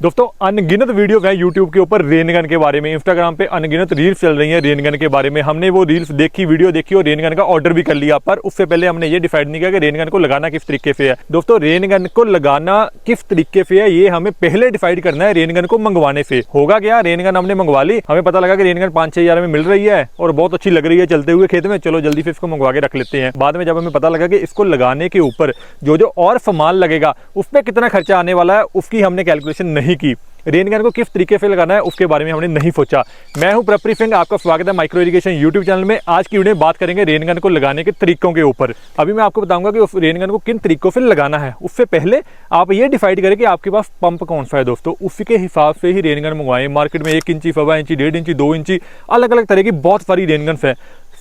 दोस्तों अनगिनत वीडियो है यूट्यूब के ऊपर रेनगन के बारे में, इंस्टाग्राम पे अनगिनत रील्स चल रही हैं रेनगन के बारे में। हमने वो रील्स देखी, वीडियो देखी और रेनगन का ऑर्डर भी कर लिया, पर उससे पहले हमने ये डिसाइड नहीं किया कि रेनगन को लगाना किस तरीके से है। दोस्तों रेनगन को लगाना किस तरीके से है ये हमें पहले डिसाइड करना है रेनगन को मंगवाने से। होगा क्या, रेनगन हमने मंगवा ली, हमें पता लगा कि रेनगन 5-6 हज़ार में मिल रही है और बहुत अच्छी लग रही है चलते हुए खेत में, चलो जल्दी से इसको मंगवा के रख लेते हैं। बाद में जब हमें पता लगा कि इसको लगाने के ऊपर जो जो और सामान लगेगा उस पर कितना खर्चा आने वाला है उसकी हमने कैलकुलेशन नहीं की। रेनगन को किस तरीके से लगाना है उसके बारे में हमने नहीं सोचा। मैं हूं प्रपरीत सिंह, आपका स्वागत है माइक्रो इरिगेशन यूट्यूब चैनल में। आज की वीडियो में बात करेंगे रेनगन को लगाने के तरीकों के ऊपर। अभी मैं आपको बताऊंगा कि उस रेनगन को किन तरीकों से लगाना है। उससे पहले आप ये डिसाइड करें कि आपके पास पंप कौन सा है। दोस्तों उसी के हिसाब से ही रेनगन मंगवाएं। मार्केट में 1 इंची, 1.25 इंची, 1.5 इंची, 2 इंची अलग अलग तरह की बहुत सारी रेनगन है।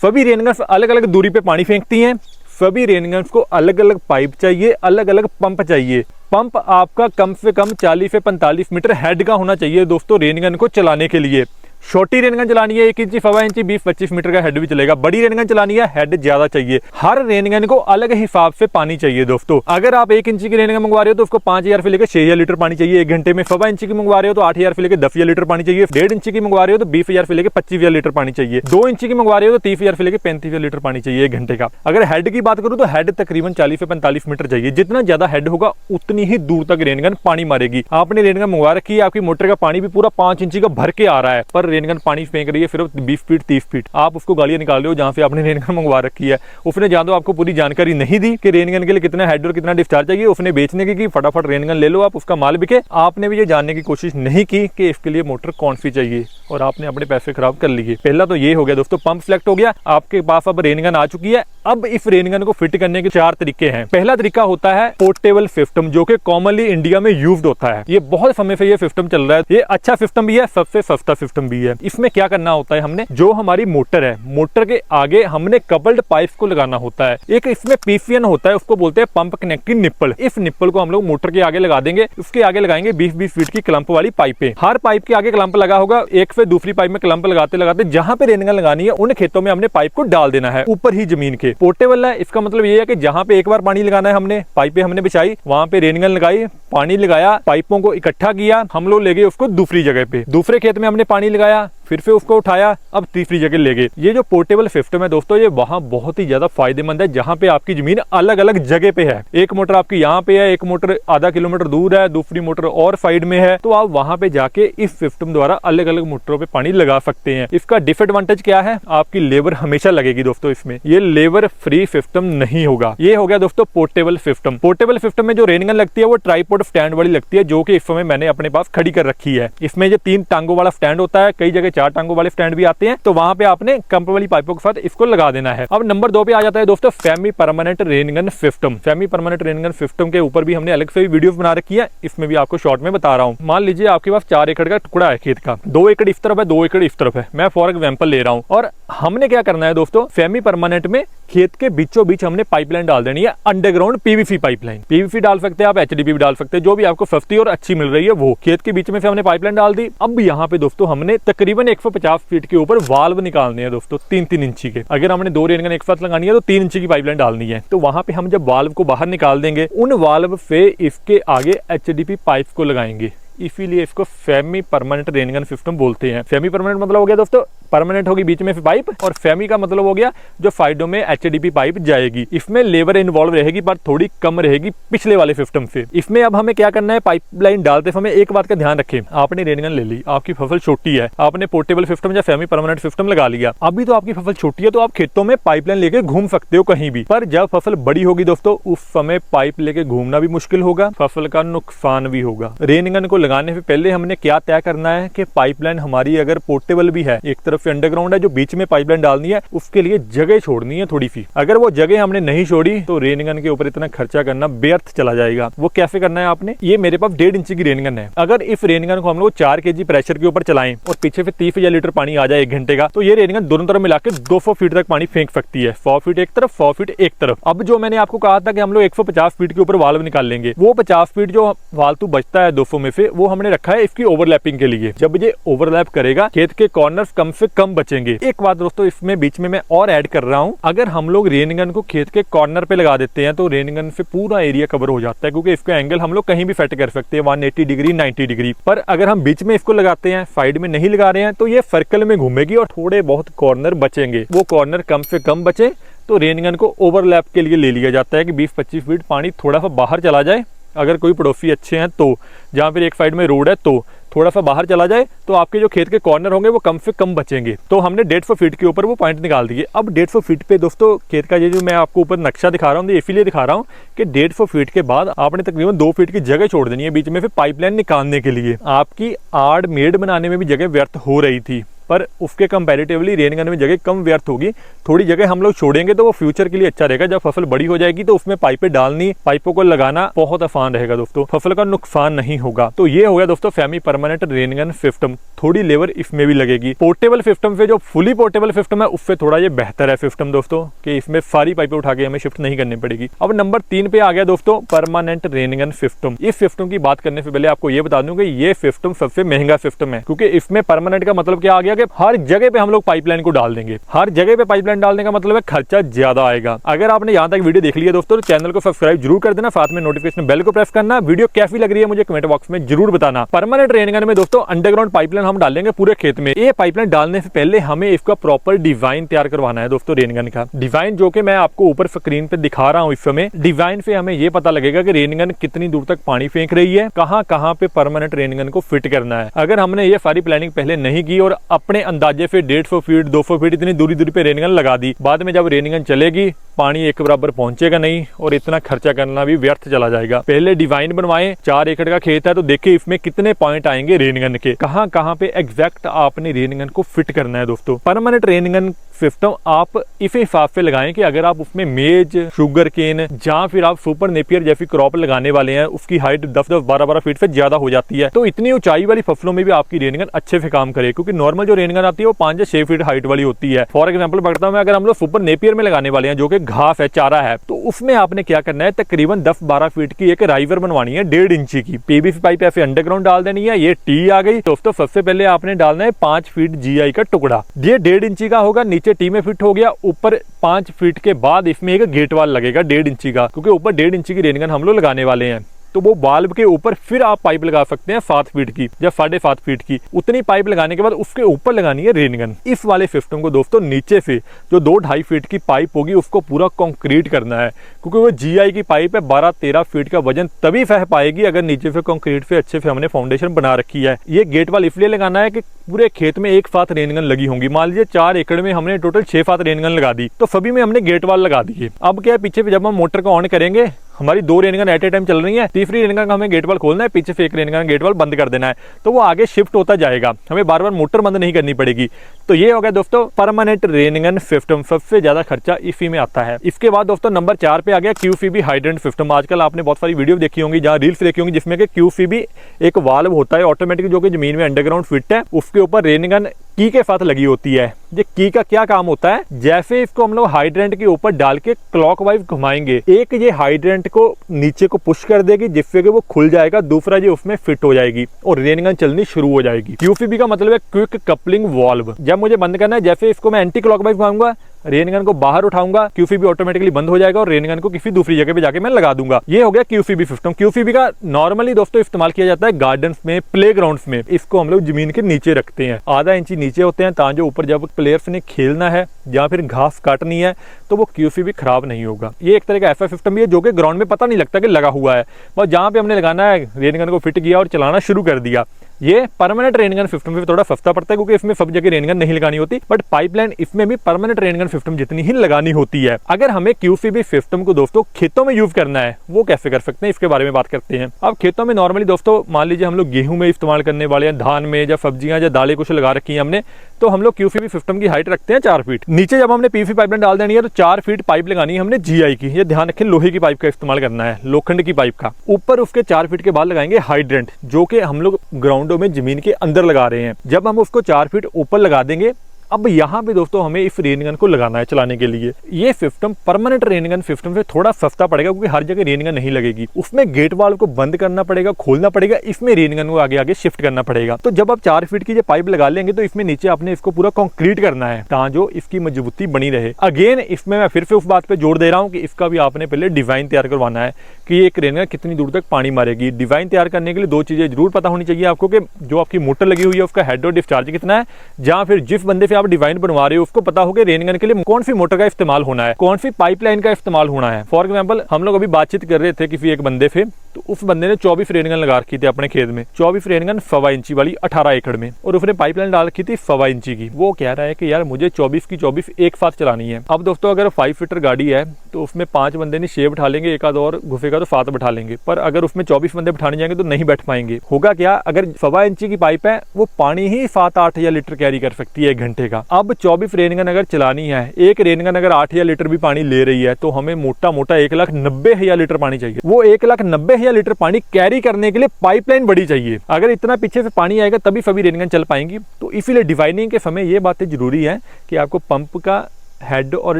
सभी रेनगन अलग अलग दूरी पे पानी फेंकती हैं। सभी रेनगन्स को अलग अलग पाइप चाहिए, अलग अलग पंप चाहिए। पंप आपका कम से कम 40 से 45 मीटर हेड का होना चाहिए दोस्तों रेनगन को चलाने के लिए। छोटी रेनगन चलानी है 1 इंची, 1.25 इंची, 20-25 मीटर का हेड भी चलेगा। बड़ी रेनगन चलानी है हेड ज्यादा चाहिए। हर रेनगन को अलग हिसाब से पानी चाहिए दोस्तों। अगर आप 1 इंची की रेनगन मंगवा रहे हो तो उसको 5000 से लेकर 6000 लीटर पानी चाहिए 1 घंटे में। 1.25 इंची की मंगवा रहे हो तो 8000 से लेकर 10,000 लीटर पानी चाहिए। 1.5 इंची की मंगवा रहे हो तो 20,000 से लेकर 25,000 लीटर पानी चाहिए। 2 इंची की मंगवा रहे हो तो 30,000 से लेकर 35,000 लीटर पानी चाहिए 1 घंटे का। अगर हेड की बात करूं तो हेड तकरीबन 40 से 45 मीटर चाहिए। जितना ज्यादा हेड होगा उतनी ही दूर तक रेनगन पानी मारेगी। आपने रेनगन मंगवा रखी है, आपकी मोटर का पानी भी पूरा 5 इंची का भर के आ रहा है, पर रेनगन पानी फेंक रही है सिर्फ 20 फीट 30 फीट। आप उसको गालियां निकाल रहे हो जहां से आपने रेनगन मंगवा रखी है। उसने जहां तो आपको पूरी जानकारी नहीं दी कि रेनगन के लिए कितना हेड और कितना डिस्चार्ज चाहिए। उसने बेचने की फटाफट रेनगन ले लो आप, उसका माल बिके। आपने भी ये जानने की कोशिश नहीं की कि इसके लिए मोटर कौन सी चाहिए और आपने अपने पैसे खराब कर लिए। पहला तो ये हो गया दोस्तों, पंप सिलेक्ट हो गया, आपके पास अब रेनगन आ चुकी है। अब इस रेनगन को फिट करने के 4 तरीके हैं। पहला तरीका होता है पोर्टेबल सिस्टम, जो कि कॉमनली इंडिया में यूज्ड होता है। ये बहुत समय से ये सिस्टम चल रहा है। ये अच्छा सिस्टम भी है, सबसे सस्ता सिस्टम भी है। इसमें क्या करना होता है, हमने जो हमारी मोटर है, मोटर के आगे हमने कपल्ड पाइप को लगाना होता है। एक इसमें पीसीएन होता है, उसको बोलते हैं पंप कनेक्टिंग निप्पल। इस निप्पल को हम लोग मोटर के आगे लगा देंगे। उसके आगे लगाएंगे 20-20 फीट की क्लंप वाली पाइपें। हर पाइप के आगे क्लंप लगा होगा। एक से दूसरी पाइप में क्लंप लगाते लगाते जहां पे रेनगन लगानी है उन खेतों में हमने पाइप को डाल देना है, ऊपर ही जमीन के। पोर्टेबल है, इसका मतलब ये है कि जहां पे एक बार पानी लगाना है, हमने पाइपें हमने बिछाई, वहां पे रेनगन लगाई, पानी लगाया, पाइपों को इकट्ठा किया, हम लोग ले गए उसको दूसरी जगह पे। दूसरे खेत में हमने पानी लगाया, फिर से उसको उठाया, अब तीसरी जगह ले गए। ये जो पोर्टेबल सिस्टम है दोस्तों, ये वहां बहुत ही ज्यादा फायदेमंद है जहां पे आपकी जमीन अलग अलग जगह पे है। एक मोटर आपकी यहाँ पे है, एक मोटर आधा किलोमीटर दूर है, दूसरी मोटर और साइड में है, तो आप वहां पे जाके इस सिस्टम द्वारा अलग अलग मोटरों पे पानी लगा सकते हैं। इसका डिसएडवांटेज क्या है, आपकी लेबर हमेशा लगेगी दोस्तों। इसमें ये लेबर फ्री सिस्टम नहीं होगा। ये हो गया दोस्तों पोर्टेबल सिस्टम। पोर्टेबल सिस्टम में जो रेनगन लगती है वो ट्राइपॉड स्टैंड वाली लगती है, जो कि इस समय मैंने अपने पास खड़ी कर रखी है। इसमें जो 3 टांगों वाला स्टैंड होता है, कई जगह 4 टांगों वाले स्टैंड भी आते हैं, तो वहां पे आपने कंप वाली पाइपों के साथ इसको लगा देना है। अब नंबर 2 पे आ जाता है दोस्तों semi permanent rain gun system. Semi permanent rain gun system के ऊपर भी हमने अलग से वीडियो बना रखी है, इसमें भी आपको शॉर्ट में बता रहा हूं। मान लीजिए आपके पास 4 एकड़ का टुकड़ा है खेत का, 2 एकड़ इस तरफ है, 2 एकड़ इस तरफ है। मैं फॉर एग्जांपल ले रहा हूं। और हमने क्या करना है दोस्तों, सेमी परमानेंट में खेत के बीचों बीच हमने पाइपलाइन डाल देनी है, अंडरग्राउंड पीवीसी पाइपलाइन। पीवीसी डाल सकते हैं आप, एचडीपी भी डाल सकते हैं, जो भी आपको सस्ती और अच्छी मिल रही है वो। खेत के बीच में से हमने पाइपलाइन डाल दी। अब यहाँ पे दोस्तों हमने तकरीबन 150 फीट के ऊपर वाल्व निकालने हैं दोस्तों, 3-3 इंची के। अगर हमने 2 रेनगन एक साथ लगानी है तो 3 इंची की पाइपलाइन डालनी है। तो वहां पे हम जब वाल्व को बाहर निकाल देंगे, उन वाल्व से इसके आगे एचडीपी पाइप को लगाएंगे। इसीलिए इसको सेमी परमानेंट रेनगन सिस्टम बोलते हैं। सेमी परमानेंट मतलब हो गया दोस्तों, परमानेंट होगी बीच में पाइप, और सेमी का मतलब हो गया जो साइडों में एचडीपी पाइप जाएगी। इसमें लेबर इन्वॉल्व रहेगी पर थोड़ी कम रहेगी पिछले वाले सिस्टम से। इसमें अब हमें क्या करना है, पाइपलाइन डालते समय एक बात का ध्यान रखें। आपने रेनगन ले ली, आपकी फसल छोटी है, आपने पोर्टेबल सिस्टम या सेमी परमानेंट सिस्टम लगा लिया। अभी तो आपकी फसल छोटी है तो आप खेतों में पाइपलाइन लेके घूम सकते हो कहीं भी, पर जब फसल बड़ी होगी दोस्तों उस समय पाइप लेके घूमना भी मुश्किल होगा, फसल का नुकसान भी होगा। रेनगन को लगाने से पहले हमने क्या तय करना है कि पाइपलाइन हमारी अगर पोर्टेबल भी है, एक तरफ से अंडरग्राउंड है, जो बीच में पाइपलाइन डालनी है, उसके लिए जगह छोड़नी है थोड़ी सी। अगर वो जगह हमने नहीं छोड़ी तो रेनगन के ऊपर इतना खर्चा करना व्यर्थ चला जाएगा। वो कैसे करना है आपने, ये मेरे पास 1.5 इंची की रेनगन है। अगर इस रेनगन को हम लोग 4 kg प्रेशर के ऊपर चलाएं और पीछे से 30,000 लीटर पानी आ जाए 1 घंटे का, तो ये रेनगन दोनों तरफ मिलाकर 200 फीट तक पानी फेंक सकती है। 100 फीट एक तरफ, 100 फीट एक तरफ। अब जो मैंने आपको कहा था कि हम लोग 150 फीट के ऊपर वाल्व निकाल लेंगे, वो 50 फीट जो फालतू बचता है 200 में से, वो हमने रखा है इसकी ओवरलैपिंग के लिए। जब ये ओवरलैप करेगा खेत के कॉर्नर्स कम से कम बचेंगे। एक बात दोस्तों इसमें बीच में मैं और ऐड कर रहा हूँ, अगर हम लोग रेन गन को खेत के कॉर्नर पे लगा देते हैं तो रेन गन से पूरा एरिया कवर हो जाता है, क्योंकि इसका एंगल हम लोग कहीं भी सेट कर सकते हैं 180 डिग्री 90 डिग्री। पर अगर हम बीच में इसको लगाते हैं, साइड में नहीं लगा रहे हैं, तो ये सर्कल में घूमेगी और थोड़े बहुत कॉर्नर बचेंगे। वो कॉर्नर कम से कम बचे तो रेन गन को ओवरलैप के लिए ले लिया जाता है कि 20-25 फीट पानी थोड़ा सा बाहर चला जाए। अगर कोई पड़ोसी अच्छे हैं तो, जहाँ पर एक साइड में रोड है तो थोड़ा सा बाहर चला जाए तो आपके जो खेत के कॉर्नर होंगे वो कम से कम बचेंगे। तो हमने 150 फीट के ऊपर वो पॉइंट निकाल दिए। अब 150 फीट पे दोस्तों खेत का ये जो मैं आपको ऊपर नक्शा दिखा रहा हूँ, इसीलिए दिखा रहा हूँ कि 150 फीट के बाद आपने तकरीबन 2 फीट की जगह छोड़ देनी है बीच में, फिर पाइपलाइन निकालने के लिए। आपकी आड़ मेड़ बनाने में भी जगह व्यर्थ हो रही थी, पर उसके कंपैरेटिवली रेन गन में जगह कम व्यर्थ होगी। थोड़ी जगह हम लोग छोड़ेंगे तो वो फ्यूचर के लिए अच्छा रहेगा। जब फसल बड़ी हो जाएगी तो उसमें पाइपें डालनी, पाइपों को लगाना बहुत आसान रहेगा दोस्तों, फसल का नुकसान नहीं होगा। तो ये हो गया दोस्तों semi permanent rain gun system. थोड़ी लेबर इसमें भी लगेगी। पोर्टेबल सिस्टम से जो फुली पोर्टेबल सिस्टम है उससे थोड़ा ये बेहतर है सिस्टम दोस्तों, कि इसमें सारी पाइपें उठा के हमें शिफ्ट नहीं करनी पड़ेगी। अब नंबर 3 पे आ गया दोस्तों परमानेंट रेन गन सिस्टम। इस सिस्टम की बात करने से पहले आपको ये बता दूं कि ये सिस्टम सबसे महंगा सिस्टम है, क्योंकि इसमें परमानेंट का मतलब क्या आ गया कि हर जगह पे हम लोग पाइपलाइन को डाल देंगे। हर जगह पे पाइपलाइन डालने का मतलब है खर्चा ज्यादा आएगा। अगर आपने यहाँ तक वीडियो देख लिया दोस्तों तो चैनल को सब्सक्राइब जरूर कर देना, साथ में नोटिफिकेशन बेल को प्रेस करना। वीडियो कैसी लग रही है मुझे कमेंट बॉक्स में जरूर बताना। परमानेंट रेन गन में दोस्तों अंडरग्राउंड पाइपलाइन हम डालेंगे पूरे खेत में। ये पाइपलाइन डालने से पहले हमें इसका प्रॉपर डिजाइन तैयार करवाना है दोस्तों। रेन गन का डिजाइन जो कि मैं आपको ऊपर स्क्रीन पे दिखा रहा हूँ इस समय, डिजाइन से हमें ये पता लगेगा कि रेन गन कितनी दूर तक पानी फेंक रही है, कहाँ कहाँ पे परमानेंट रेन गन को फिट करना है। अगर हमने ये सारी प्लानिंग पहले नहीं की और अपने अंदाजे से 150 फीट 200 फीट इतनी दूरी पे रेन गन लगा दी, बाद में जब रेन गन चलेगी पानी एक बराबर पहुंचेगा नहीं और इतना खर्चा करना भी व्यर्थ चला जाएगा। पहले डिजाइन बनवाएं। 4 एकड़ का खेत है तो देखिए इसमें कितने पॉइंट आएंगे रेन गन के, कहां कहां पे एग्जैक्ट आपने रेन गन को फिट करना है दोस्तों। परमानेंट रेन गन सिस्टम आप इस हिसाब से लगाएं कि अगर आप उसमें मेज, शुगर केन या फिर आप सुपर नेपियर जैसी क्रॉप लगाने वाले हैं, उसकी हाइट 10-10, 12-12 फीट से ज्यादा हो जाती है, तो इतनी ऊंचाई वाली फसलों में भी आपकी रेन गन अच्छे से काम करे। क्योंकि नॉर्मल जो रेन गन आती है वो 5 से 6 फीट हाइट वाली होती है। फॉर एग्जाम्पल बताता हूं, अगर हम लोग सुपर नेपियर में लगाने वाले हैं जो कि घास है, चारा है, तो उसमें आपने क्या करना है, तकरीबन 10-12 फीट की एक राइवर बनवानी है 1.5 इंची की। पीवीसी पाइप ऐसे अंडरग्राउंड डाल देनी है। ये टी आ गई दोस्तों। सबसे पहले आपने डालना है 5 फीट GI का टुकड़ा, ये 1.5 इंची का होगा, नीचे टी में फिट हो गया। ऊपर 5 फीट के बाद इसमें एक गेट वाल लगेगा 1.5 इंची का, क्योंकि ऊपर 1.5 इंची की रेन गन हम लोग लगाने वाले हैं। तो वो बाल्ब के ऊपर फिर आप पाइप लगा सकते हैं 7 फीट की या 7.5 फीट की। उतनी पाइप लगाने के बाद उसके ऊपर लगानी है रेन गन। इस वाले सिस्टम को दोस्तों नीचे से जो 2-2.5 फीट की पाइप होगी उसको पूरा कंक्रीट करना है, क्योंकि वो GI की पाइप है। 12-13 फीट का वजन तभी सह पाएगी अगर नीचे से कंक्रीट से अच्छे से हमने फाउंडेशन बना रखी है। ये गेट वाल इसलिए लगाना है कि पूरे खेत में एक साथ रेन गन लगी होंगी। मान लीजिए 4 एकड़ में हमने टोटल 6-7 रेन गन लगा दी, तो सभी में हमने गेट वाल लगा दिए। अब क्या है, पीछे जब हम मोटर को ऑन करेंगे, हमारी 2 rain gun at a time चल रही है, तीसरी रेन गन का हमें गेट वाल खोलना है, पीछे से एक रेन गन गेट वाल बंद कर देना है, तो वो आगे शिफ्ट होता जाएगा। हमें बार बार मोटर बंद नहीं करनी पड़ेगी। तो ये हो गया दोस्तों परमानेंट रेन गन सिस्टम। सबसे ज्यादा खर्चा इसी में आता है। इसके बाद दोस्तों नंबर 4 पे आ गया QCB हाइड्रेंट सिस्टम। आजकल आपने बहुत सारी वीडियो देखी होंगी, जहां रील्स देखी होंगी, जिसमें कि QCB एक वाल्व होता है ऑटोमेटिक जो कि जमीन में अंडरग्राउंड फिट है, उसके ऊपर रेन गन की के साथ लगी होती है। ये की का क्या काम होता है, जैसे इसको हम लोग हाइड्रेंट के ऊपर डाल के क्लॉकवाइज घुमाएंगे, एक ये हाइड्रेंट को नीचे को पुश कर देगी जिससे कि वो खुल जाएगा, दूसरा ये उसमें फिट हो जाएगी और रेन गन चलनी शुरू हो जाएगी। QCB का मतलब है क्विक कपलिंग वाल्व। जब मुझे बंद करना है, जैसे इसको मैं एंटी क्लॉकवाइज घुमाऊंगा, रेन गन को बाहर उठाऊंगा, QCB ऑटोमेटिकली बंद हो जाएगा और रेन गन को किसी दूसरी जगह पे जाके मैं लगा दूंगा। ये हो गया QCB सिस्टम। QCB का नॉर्मली दोस्तों इस्तेमाल किया जाता है गार्डन्स में, प्लेग्राउंड्स में। इसको हम लोग जमीन के नीचे रखते हैं, आधा इंची नीचे होते हैं, ताकि ऊपर जब प्लेयर्स ने खेलना है या फिर घास काटनी है तो वो QCB खराब नहीं होगा। ये एक तरह का ऐसा सिस्टम भी है जो कि ग्राउंड में पता नहीं लगता कि लगा हुआ है, बस जहाँ पे हमने लगाना है रेन गन को फिट किया और चलाना शुरू कर दिया। ये परमानेंट रेन गन सिस्टम में थोड़ा सस्ता पड़ता है, क्योंकि इसमें सब जगह रेन गन नहीं लगानी होती, बट पाइपलाइन इसमें भी परमानेंट रेन गन सिस्टम जितनी ही लगानी होती है। अगर हमें QCB सिस्टम को दोस्तों खेतों में यूज करना है, वो कैसे कर सकते हैं, इसके बारे में बात करते हैं। अब खेतों में नॉर्मली दोस्तों मान लीजिए हम लोग गेहूं में इस्तेमाल करने वाले हैं, धान में, या सब्जियां या दालें कुछ लगा रखी है हमने, तो हम लोग QCB सिस्टम की हाइट रखते हैं 4 फीट। नीचे जब हमने PVC पाइपलाइन डाल देनी है तो 4 फीट पाइप लगानी है हमने GI की। ये ध्यान रखें, लोहे की पाइप का इस्तेमाल करना है, लोखंड की पाइप का। ऊपर उसके 4 फीट के बाद लगाएंगे हाइड्रेंट, जो कि हम लोग ग्राउंडों में जमीन के अंदर लगा रहे हैं। जब हम उसको 4 फीट ऊपर लगा देंगे, अब यहाँ पे दोस्तों हमें इस रेन गन को लगाना है चलाने के लिए। ये system permanent rain gun system से थोड़ा सस्ता पड़ेगा, क्योंकि हर जगह रेन गन नहीं लगेगी। उसमें गेट वाल्व को बंद करना पड़ेगा, खोलना पड़ेगा, इसमें रेन गन को आगे आगे शिफ्ट करना पड़ेगा। तो जब आप 4 फीट की ये पाइप लगा लेंगे तो इसमें नीचे आपने इसको पूरा कंक्रीट करना है ताकि इसकी मजबूती बनी रहे। अगेन इसमें मैं फिर से उस बात पे जोर दे रहा हूँ कि इसका भी आपने पहले डिजाइन तैयार करवाना है कि एक रेन गन कितनी दूर तक पानी मारेगी। डिजाइन तैयार करने के लिए 2 चीजें जरूर पता होनी चाहिए आपको कि जो आपकी मोटर लगी हुई है उसका हेड और डिस्चार्ज कितना है, या फिर जिस बंदे से आप डिजाइन बनवा रहे हो उसको पता हो कि रेन गन के लिए कौन सी मोटर का इस्तेमाल होना है, कौन सी पाइपलाइन का इस्तेमाल होना है। फॉर एग्जाम्पल हम लोग अभी बातचीत कर रहे थे किसी एक बंदे से, तो उस बंदे ने 24 रेन गन लगा रखी थी अपने खेत में, 24 रेन गन 1.25 इंची वाली 18 एकड़ में, और उसने पाइपलाइन डाल रखी थी 1.25 इंची की। वो कह रहा है कि यार मुझे 24 की 24 एक साथ चलानी है। अब दोस्तों अगर 5 फीटर गाड़ी है तो उसमें 5 बंदे नहीं 6 बैठा लेंगे, एक आध और घुसेगा तो 7 बैठा लेंगे, पर अगर उसमें 24 बंदे बैठाने जाएंगे तो नहीं बैठ पाएंगे। होगा क्या, अगर 1.25 इंची की पाइप है वो पानी ही 7-8 लीटर कैरी कर सकती है 1 घंटे का। अब 24 रेन गन अगर चलानी है, एक रेन गन अगर 8 लीटर भी पानी ले रही है तो हमें मोटा मोटा 1,90,000 लीटर पानी चाहिए। वो 1,90,000 लीटर पानी कैरी करने के लिए पाइपलाइन बड़ी चाहिए। अगर इतना पीछे से पानी आएगा तभी सभी रेन गन चल पाएंगी। तो इसीलिए डिजाइनिंग के समय ये बातें जरूरी है कि आपको पंप का हेड और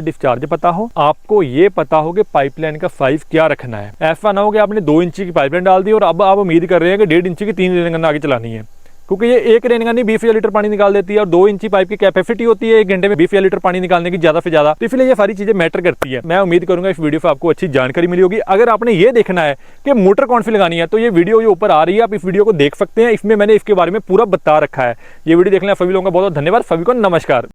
डिस्चार्ज पता हो, आपको ये पता हो कि पाइपलाइन का साइज क्या रखना है। ऐसा ना हो कि आपने 2 इंची की पाइपलाइन डाल दी और अब आप उम्मीद कर रहे हैं कि 1.5 इंची की 3 रेन गन आगे चलानी है, क्योंकि ये एक रेन गन ही 20,000 लीटर पानी निकाल देती है और 2 इंची पाइप की कैपेसिटी होती है 1 घंटे में 20,000 लीटर पानी निकालने की ज्यादा से ज्यादा। तो इसलिए ये सारी चीजें मैटर करती है। मैं उम्मीद करूंगा इस वीडियो से आपको अच्छी जानकारी मिली होगी। अगर आपने ये देखना है कि मोटर कौन सी लगानी है तो ये वीडियो ये ऊपर आ रही है, आप इस वीडियो को देख सकते हैं। इसमें मैंने इसके बारे में पूरा बता रखा है। ये वीडियो देखने सभी लोगों का बहुत बहुत धन्यवाद। सभी को नमस्कार।